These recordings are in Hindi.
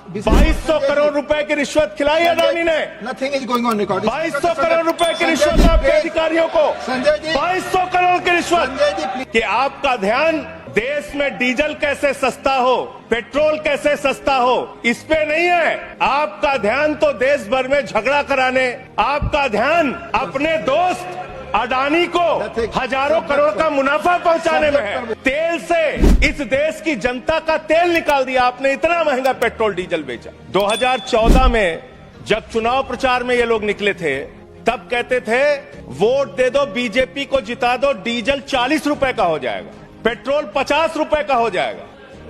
2200 करोड़ रुपए की रिश्वत खिलाई अडानी ने। Nothing is going on record. 2200 crore रुपए की रिश्वत आपके अधिकारियों को। संजय जी, 2200 करोड़ की रिश्वत। संजय जी, प्लीज। कि आपका ध्यान देश में डीजल कैसे सस्ता हो, पेट्रोल कैसे सस्ता हो, इस पे नहीं है। आपका ध्यान तो देश भर में झगड़ा कराने, आपका ध्यान अपने दोस्त अडानी को हजारों करोड़ का मुनाफा पहुंचाने में है। तेल से इस देश की जनता का तेल निकाल दिया आपने, इतना महंगा पेट्रोल डीजल बेचा। 2014 में जब चुनाव प्रचार में ये लोग निकले थे, तब कहते थे वोट दे दो, बीजेपी को जिता दो, डीजल 40 रुपए का हो जाएगा, पेट्रोल 50 रुपए का हो जाएगा।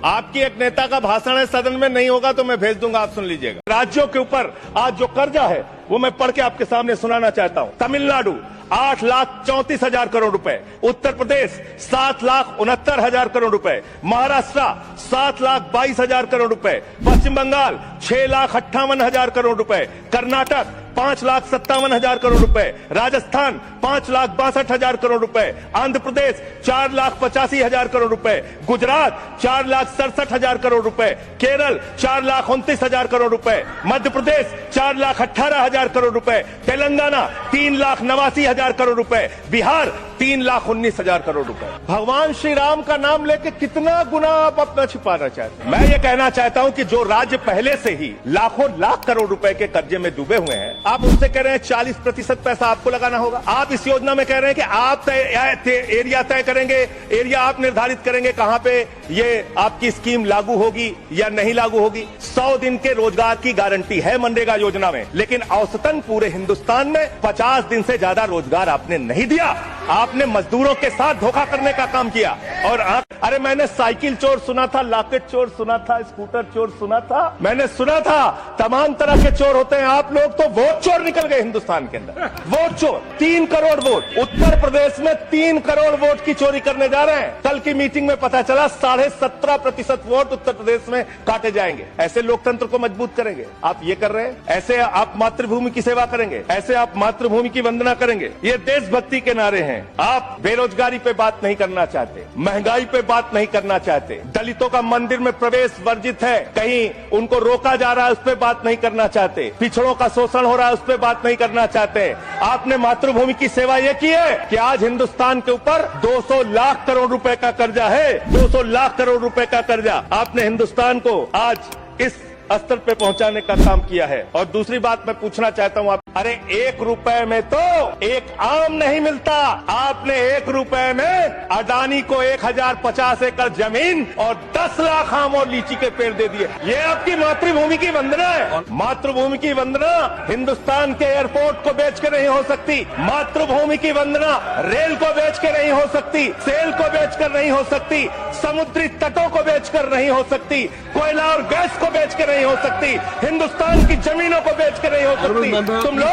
आपकी एक नेता का भाषण है, सदन में नहीं होगा तो मैं भेज दूंगा, आप सुन लीजिएगा। राज्यों के ऊपर आज जो कर्जा है वो मैं पढ़ के आपके सामने सुनाना चाहता हूं। तमिलनाडु 8,34,000 करोड़ रुपए, उत्तर प्रदेश 7,69,000 करोड़ रुपए, महाराष्ट्र 7,22,000 करोड़ रुपए, पश्चिम बंगाल 6,58,000 करोड़ रुपए, कर्नाटक 5,57,000 करोड़ रुपए, राजस्थान 5,62,000 करोड़ रुपए, आंध्र प्रदेश 4,85,000 करोड़ रुपए, गुजरात 4,67,000 करोड़ रुपए, केरल 4,29,000 करोड़ रुपए, मध्य प्रदेश 4,18,000 करोड़ रुपए, तेलंगाना 3,89,000 करोड़ रुपए, बिहार 3,19,000 करोड़ रुपए। भगवान श्री राम का नाम लेके कितना गुना आप अपना छिपाना चाहते हैं? मैं ये कहना चाहता हूं कि जो राज्य पहले से ही लाखों लाख करोड़ रुपए के कर्जे में डूबे हुए हैं, आप उनसे कह रहे हैं 40% पैसा आपको लगाना होगा। आप इस योजना में कह रहे हैं कि आप एरिया तय करेंगे, एरिया आप निर्धारित करेंगे कहां पे ये आपकी स्कीम लागू होगी या नहीं लागू होगी। 100 दिन के रोजगार की गारंटी है मनरेगा योजना में, लेकिन औसतन पूरे हिंदुस्तान में 50 दिन से ज्यादा रोजगार आपने नहीं दिया। आपने मजदूरों के साथ धोखा करने का काम किया। और अरे मैंने साइकिल चोर सुना था, लॉकेट चोर सुना था, स्कूटर चोर सुना था, मैंने सुना था तमाम तरह के चोर होते हैं। आप लोग तो वोट चोर निकल गए हिंदुस्तान के अंदर। वोट चोर 3 करोड़ वोट, उत्तर प्रदेश में 3 करोड़ वोट की चोरी करने जा रहे हैं। कल की मीटिंग में पता चला 17.5% वोट उत्तर प्रदेश में काटे जाएंगे। ऐसे लोकतंत्र को मजबूत करेंगे आप ये कर रहे हैं? ऐसे आप मातृभूमि की सेवा करेंगे? ऐसे आप मातृभूमि की वंदना करेंगे? ये देशभक्ति के नारे हैं। आप बेरोजगारी पे बात नहीं करना चाहते, महंगाई पे बात नहीं करना चाहते, दलितों का मंदिर में प्रवेश वर्जित है, कहीं उनको रोका जा रहा है उस पर बात नहीं करना चाहते, पिछड़ों का शोषण हो रहा है उस पर बात नहीं करना चाहते। आपने मातृभूमि की सेवा ये की है कि आज हिंदुस्तान के ऊपर 200 लाख करोड़ रुपए का कर्जा है, 200 लाख करोड़ रुपए का कर्जा। आपने हिंदुस्तान को आज इस स्तर पे पहुंचाने का काम किया है। और दूसरी बात मैं पूछना चाहता हूं, आप अरे 1 रुपए में तो एक आम नहीं मिलता। आपने 1 रुपए में अडानी को 1,050 एकड़ जमीन और 10 लाख आम और लीची के पेड़ दे दिए। ये आपकी मातृभूमि की वंदना है। मातृभूमि की वंदना हिंदुस्तान के एयरपोर्ट को बेच के नहीं हो सकती, मातृभूमि की वंदना रेल को बेच के नहीं हो सकती, सेल को बेचकर नहीं हो सकती, समुद्री तटों को बेचकर नहीं हो सकती, कोयला और गैस को बेच के नहीं हो सकती, हिंदुस्तान की जमीनों को बेच के नहीं हो सकती। तुम लोग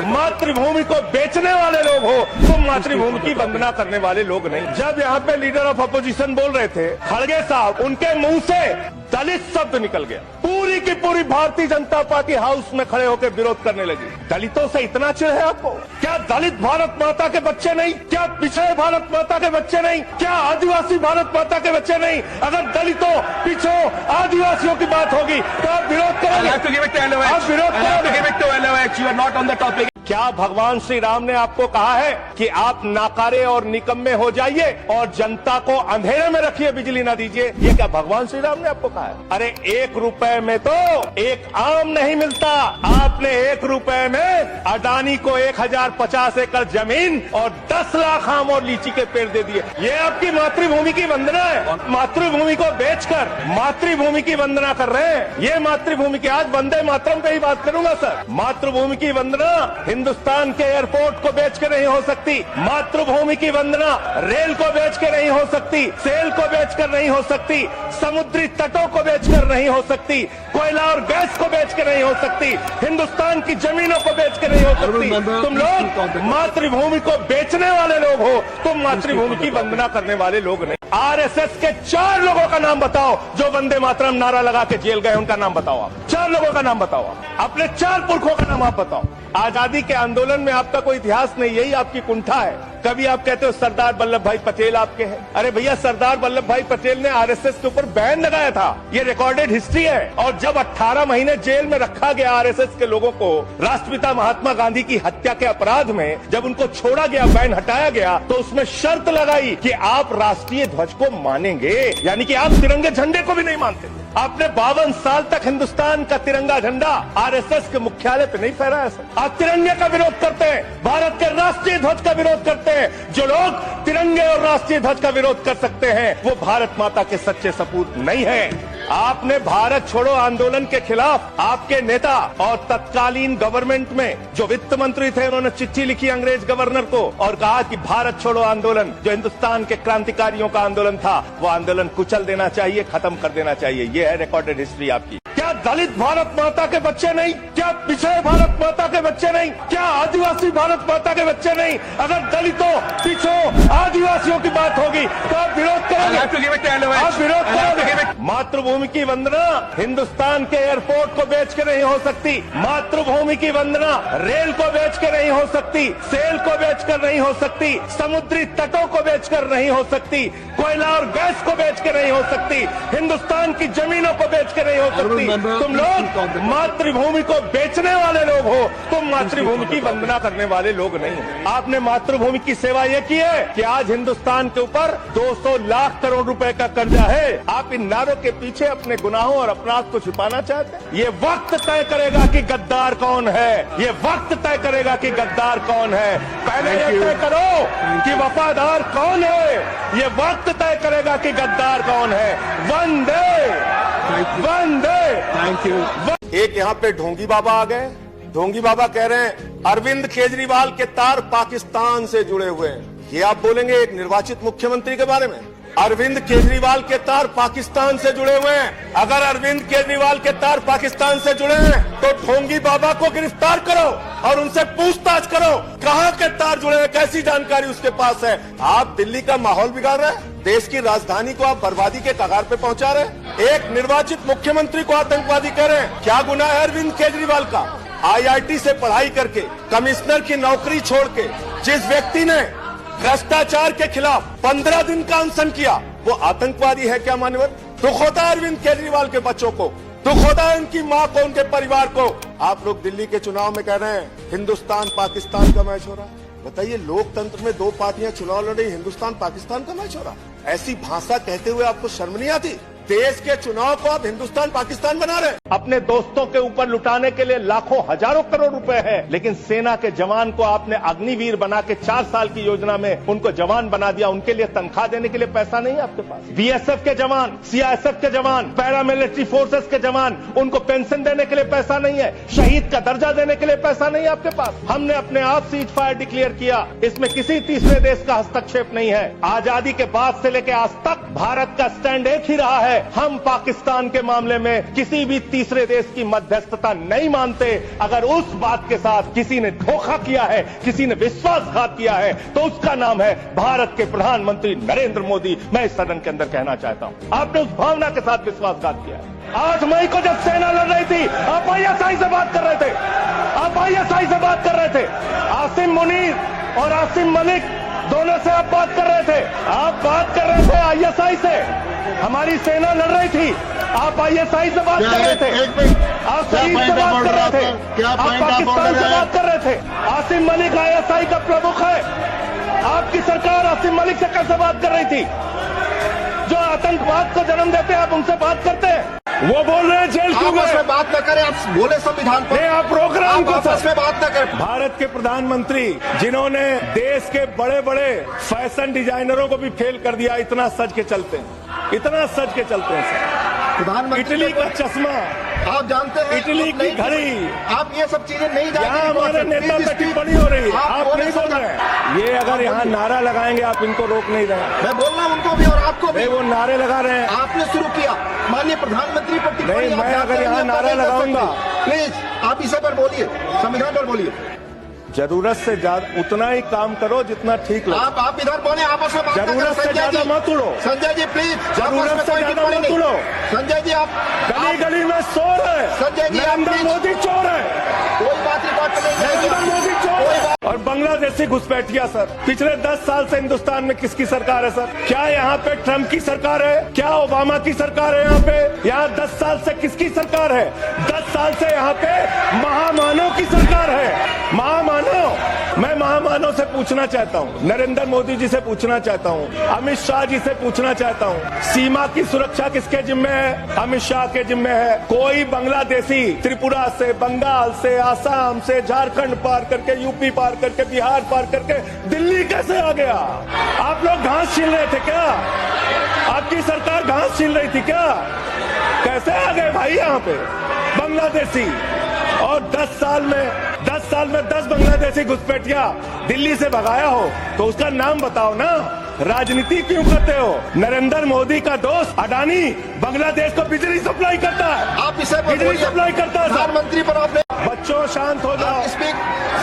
मातृभूमि को बेचने वाले लोग हो, तुम मातृभूमि की वंदना करने वाले लोग नहीं। जब यहाँ पे लीडर ऑफ अपोजिशन बोल रहे थे खड़गे साहब, उनके मुंह से दलित शब्द निकल गया। पूरी की पूरी भारतीय जनता पार्टी हाउस में खड़े होकर विरोध करने लगी। दलितों से इतना चिढ़ है आपको? क्या दलित भारत माता के बच्चे नहीं? क्या पिछड़े भारत माता के बच्चे नहीं? क्या आदिवासी भारत माता के बच्चे नहीं? अगर दलितों, पिछड़ों, आदिवासियों की बात होगी तो आप विरोध करेंगे? आप विरोध करेंगे? क्या भगवान श्री राम ने आपको कहा है कि आप नाकारे और निकम्मे हो जाइए और जनता को अंधेरे में रखिए, बिजली ना दीजिए? ये क्या भगवान श्री राम ने आपको कहा है? अरे 1 रुपए में तो एक आम नहीं मिलता। आपने 1 रुपए में अडानी को 1,050 एकड़ जमीन और 10 लाख आम और लीची के पेड़ दे दिए। ये आपकी मातृभूमि की वंदना है। मातृभूमि को बेचकर मातृभूमि की वंदना कर रहे हैं। ये मातृभूमि की, आज वंदे मातरम पे ही बात करूंगा सर। मातृभूमि की वंदना हिंदुस्तान के एयरपोर्ट को बेच के नहीं हो सकती, मातृभूमि की वंदना रेल को बेच के नहीं हो सकती, सेल को बेचकर नहीं हो सकती, समुद्री तटों को बेचकर नहीं हो सकती, कोयला और गैस को बेच के नहीं हो सकती, हिंदुस्तान की जमीनों को बेच के नहीं हो सकती। तुम लोग मातृभूमि को बेचने वाले लोग हो, तुम मातृभूमि की वंदना करने वाले लोग नहीं। आरएसएस के 4 लोगों का नाम बताओ जो वंदे मातरम नारा लगा के जेल गए, उनका नाम बताओ आप। 4 लोगों का नाम बताओ आप, अपने 4 पुरखों का नाम आप बताओ। आजादी के आंदोलन में आपका कोई इतिहास नहीं, यही आपकी कुंठा है। कभी आप कहते हो सरदार वल्लभ भाई पटेल आपके हैं। अरे भैया, सरदार वल्लभ भाई पटेल ने आरएसएस के ऊपर बैन लगाया था, ये रिकॉर्डेड हिस्ट्री है। और जब 18 महीने जेल में रखा गया आरएसएस के लोगों को राष्ट्रपिता महात्मा गांधी की हत्या के अपराध में, जब उनको छोड़ा गया, बैन हटाया गया, तो उसमें शर्त लगाई कि आप राष्ट्रीय ध्वज को मानेंगे, यानी कि आप तिरंगे झंडे को भी नहीं मानते। आपने 52 साल तक हिंदुस्तान का तिरंगा झंडा आरएसएस के मुख्यालय पे नहीं फहराया सर। आप तिरंगे का विरोध करते हैं, भारत के राष्ट्रीय ध्वज का विरोध करते हैं। जो लोग तिरंगे और राष्ट्रीय ध्वज का विरोध कर सकते हैं वो भारत माता के सच्चे सपूत नहीं है। आपने भारत छोड़ो आंदोलन के खिलाफ आपके नेता और तत्कालीन गवर्नमेंट में जो वित्त मंत्री थे, उन्होंने चिट्ठी लिखी अंग्रेज गवर्नर को और कहा कि भारत छोड़ो आंदोलन, जो हिंदुस्तान के क्रांतिकारियों का आंदोलन था, वो आंदोलन कुचल देना चाहिए, खत्म कर देना चाहिए। ये है रिकॉर्डेड हिस्ट्री आपकी। क्या दलित भारत माता के बच्चे नहीं? क्या पिछड़े भारत माता के बच्चे नहीं? क्या आदिवासी भारत माता के बच्चे नहीं? अगर दलितों, पिछड़ों, आदिवासियों की बात होगी तो आप विरोध करोगे, आप विरोध करोगे। मातृभूमि की वंदना हिंदुस्तान के एयरपोर्ट को बेच के नहीं हो सकती। मातृभूमि की वंदना रेल को बेच के नहीं हो सकती, सेल को बेचकर नहीं हो सकती, समुद्री तटों को बेचकर नहीं हो सकती, कोयला और गैस को बेच के नहीं हो सकती, हिंदुस्तान की जमीनों को बेच के नहीं हो सकती। तुम लोग मातृभूमि को बेचने वाले लोग हो, तुम मातृभूमि की वंदना करने वाले लोग नहीं हो। आपने मातृभूमि की सेवा ये की है कि आज हिंदुस्तान के ऊपर 200 लाख करोड़ रुपए का कर्जा है। आप इन नारों के पीछे अपने गुनाहों और अपराध को छुपाना चाहते हैं। ये वक्त तय करेगा कि गद्दार कौन है, ये वक्त तय करेगा कि गद्दार कौन है। पहले ये तय करो कि वफादार कौन है, ये वक्त तय करेगा कि गद्दार कौन है। वंदे वंदे। Thank you. एक यहाँ पे ढोंगी बाबा आ गए। ढोंगी बाबा कह रहे हैं अरविंद केजरीवाल के तार पाकिस्तान से जुड़े हुए हैं। ये आप बोलेंगे एक निर्वाचित मुख्यमंत्री के बारे में? अरविंद केजरीवाल के तार पाकिस्तान से जुड़े हुए हैं। अगर अरविंद केजरीवाल के तार पाकिस्तान से जुड़े हैं तो ढोंगी बाबा को गिरफ्तार करो और उनसे पूछताछ करो, कहां के तार जुड़े हैं, कैसी जानकारी उसके पास है। आप दिल्ली का माहौल बिगाड़ रहे हैं, देश की राजधानी को आप बर्बादी के कगार पे पहुंचा रहे हैं। एक निर्वाचित मुख्यमंत्री को आतंकवादी कह रहे हैं। क्या गुनाह है अरविंद केजरीवाल का? IIT से पढ़ाई करके कमिश्नर की नौकरी छोड़ के जिस व्यक्ति ने भ्रष्टाचार के खिलाफ 15 दिन का अनशन किया, वो आतंकवादी है क्या मान्यवर? दुख होता है अरविंद केजरीवाल के बच्चों को, दुख होता है उनकी माँ को, उनके परिवार को। आप लोग दिल्ली के चुनाव में कह रहे हैं हिंदुस्तान पाकिस्तान का मैच हो रहा है। बताइए, लोकतंत्र में 2 पार्टियां चुनाव लड़ रही, हिंदुस्तान पाकिस्तान का मैच हो रहा है। ऐसी भाषा कहते हुए आपको शर्म नहीं आती? देश के चुनाव को आप हिंदुस्तान पाकिस्तान बना रहे हैं। अपने दोस्तों के ऊपर लुटाने के लिए लाखों हजारों करोड़ रुपए है, लेकिन सेना के जवान को आपने अग्निवीर बना के 4 साल की योजना में उनको जवान बना दिया। उनके लिए तनख्वाह देने के लिए पैसा नहीं है आपके पास। बीएसएफ के जवान, सीआईएसएफ के जवान, पैरामिलिट्री फोर्सेस के जवान, उनको पेंशन देने के लिए पैसा नहीं है, शहीद का दर्जा देने के लिए पैसा नहीं है आपके पास। हमने अपने आप सीज फायर डिक्लेयर किया, इसमें किसी तीसरे देश का हस्तक्षेप नहीं है। आजादी के बाद से लेकर आज तक भारत का स्टैंड एक ही रहा है, हम पाकिस्तान के मामले में किसी भी तीसरे देश की मध्यस्थता नहीं मानते। अगर उस बात के साथ किसी ने धोखा किया है, किसी ने विश्वासघात किया है, तो उसका नाम है भारत के प्रधानमंत्री नरेंद्र मोदी। मैं इस सदन के अंदर कहना चाहता हूं, आपने उस भावना के साथ विश्वासघात किया है। 8 मई को जब सेना लड़ रही थी, आप ISI से बात कर रहे थे, आप ISI से बात कर रहे थे। आसिम मुनीर और आसिम मलिक दोनों से आप बात कर रहे थे, आप बात कर रहे थे ISI से। हमारी सेना लड़ रही थी, आप ISI से बात कर रहे थे, आप शहीद से बात कर रहे थे, आप पाकिस्तान से बात कर रहे थे। आसिम मलिक ISI का प्रमुख है, आपकी सरकार आसिम मलिक से कैसे बात कर रही थी? जो आतंकवाद को जन्म देते हैं आप उनसे बात करते हैं। वो बोल रहे हैं जेल क्यों गए? आप बात न करें, आप बोले संविधान पर। आप प्रोग्राम को आपस में बात न करें। भारत के प्रधानमंत्री जिन्होंने देश के बड़े बड़े फैशन डिजाइनरों को भी फेल कर दिया, इतना सज के चलते हैं, इतना सज के चलते हैं सर। प्रधानमंत्री इटली का चश्मा, आप जानते हैं, इटली की घड़ी, आप ये सब चीजें नहीं जानते। यहाँ हमारे नेता पे टिप्पणी हो रही है, आप नहीं बोल रहे हैं। ये अगर यहाँ नारा लगाएंगे आप इनको रोक नहीं रहे। मैं बोल रहा हूँ उनको भी और आपको भी। वो नारे लगा रहे हैं, आपने शुरू किया, माननीय प्रधानमंत्री पर टिप्पणी। नहीं, मैं अगर यहाँ नारा लगाऊंगा, प्लीज आप इसे पर बोलिए, संविधान पर बोलिए। जरूरत से ज्यादा उतना ही काम करो जितना ठीक लगे। आप इधर बोले, आपस में बात न करें। जरूरत से ज्यादा मत उड़ो संजय जी, प्लीज। जरूरत से ज्यादा मत उड़ो। संजय जी, आप गली गली में शोर है, संजय जी, नरेंद्र मोदी चोर है, कोई बात रिकॉर्ड नहीं, नरेंद्र मोदी चोर है। और बांग्लादेशी घुसपैठिया सर। पिछले 10 साल से हिंदुस्तान में किसकी सरकार है सर? क्या यहाँ पे ट्रम्प की सरकार है? क्या ओबामा की सरकार है? यहाँ पे 10 साल से किसकी सरकार है? 10 साल से यहाँ पे महामानव की सरकार है। महामानव। मैं महामानव से पूछना चाहता हूँ, नरेंद्र मोदी जी से पूछना चाहता हूँ, अमित शाह जी से पूछना चाहता हूँ, सीमा की सुरक्षा किसके जिम्मे है? अमित शाह के जिम्मे है। कोई बांग्लादेशी त्रिपुरा से, बंगाल से, आसाम से, झारखंड पार करके, यूपी पार करके, बिहार पार करके दिल्ली कैसे आ गया? आप लोग घास छील रहे थे क्या? आपकी सरकार घास छील रही थी क्या? कैसे आ गए भाई यहाँ पे बांग्लादेशी? और 10 साल में 10 बांग्लादेशी घुसपैठिया दिल्ली से भगाया हो तो उसका नाम बताओ ना। राजनीति क्यों करते हो? नरेंद्र मोदी का दोस्त अडानी बांग्लादेश को बिजली सप्लाई करता है। आप इसे पर बिजली बोलिए। सप्लाई करता है सर। प्रधानमंत्री पर आपने बच्चों शांत हो जाओ। स्पीक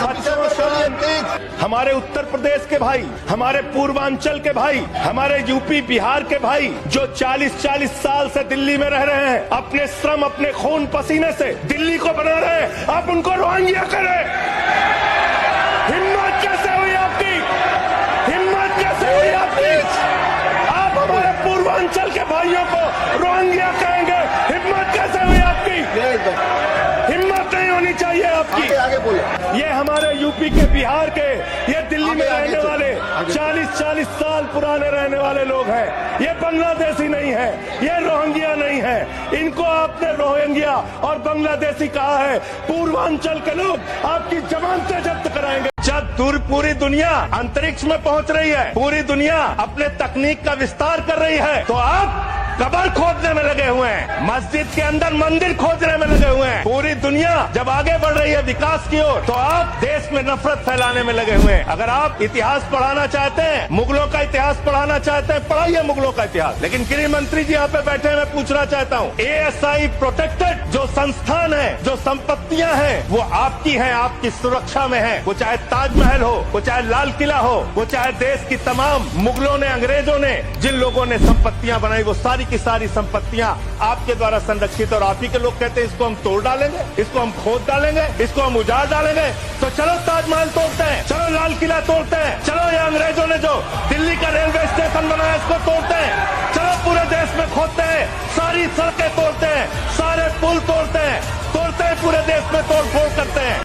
बच्चों शांत। हमारे उत्तर प्रदेश के भाई, हमारे पूर्वांचल के भाई, हमारे यूपी बिहार के भाई जो 40-40 साल से दिल्ली में रह रहे हैं, अपने श्रम, अपने खून पसीने से दिल्ली को बना रहे हैं, आप उनको रोहिंग्या करें। हिम्मत कैसे हुई आपकी? हिम्मत कैसे हुई आपकी? आप हमारे पूर्वांचल के भाइयों को रोहिंग्या कहेंगे? हिम्मत कैसे हुई आपकी? हिम्मत नहीं होनी चाहिए आपकी। आगे बोलिए। ये हमारे यूपी के, बिहार के, ये दिल्ली में आगे रहने वाले आगे। 40-40 साल पुराने रहने वाले लोग हैं। ये बांग्लादेशी नहीं है, ये रोहिंग्या नहीं है। इनको आपने रोहिंग्या और बांग्लादेशी कहा है। पूर्वांचल के लोग आपकी जमानतें जब्त कराएंगे। जब पूरी दुनिया अंतरिक्ष में पहुंच रही है, पूरी दुनिया अपने तकनीक का विस्तार कर रही है, तो आप कब्र खोदने में लगे हुए हैं, मस्जिद के अंदर मंदिर खोदने में लगे हुए हैं। पूरी दुनिया जब आगे बढ़ रही है विकास की ओर, तो आप देश में नफरत फैलाने में लगे हुए हैं। अगर आप इतिहास पढ़ाना चाहते हैं, मुगलों का इतिहास पढ़ाना चाहते हैं, पढ़ाइए मुगलों का इतिहास। लेकिन गृह मंत्री जी यहाँ पे बैठे हैं, मैं पूछना चाहता हूँ, ASI प्रोटेक्टेड जो संस्थान है, जो संपत्तियां हैं, वो आपकी हैं, आपकी सुरक्षा में है। वो चाहे ताजमहल हो, वो चाहे लाल किला हो, वो चाहे देश की तमाम मुगलों ने, अंग्रेजों ने जिन लोगों ने संपत्तियां बनाई, वो सारी की सारी संपत्तियां आपके द्वारा संरक्षित। और आप ही के लोग कहते हैं इसको हम तोड़ डालेंगे, इसको हम खोद डालेंगे, इसको हम उजाड़ डालेंगे। तो चलो ताजमहल तोड़ते हैं, चलो लाल किला तोड़ते हैं, चलो ये अंग्रेजों ने जो दिल्ली का रेलवे स्टेशन बनाया इसको तोड़ते हैं, चलो पूरे देश में खोदते हैं, सारी सड़कें तोड़ते हैं, सारे पुल तोड़ते हैं, पूरे देश में तोड़ फोड़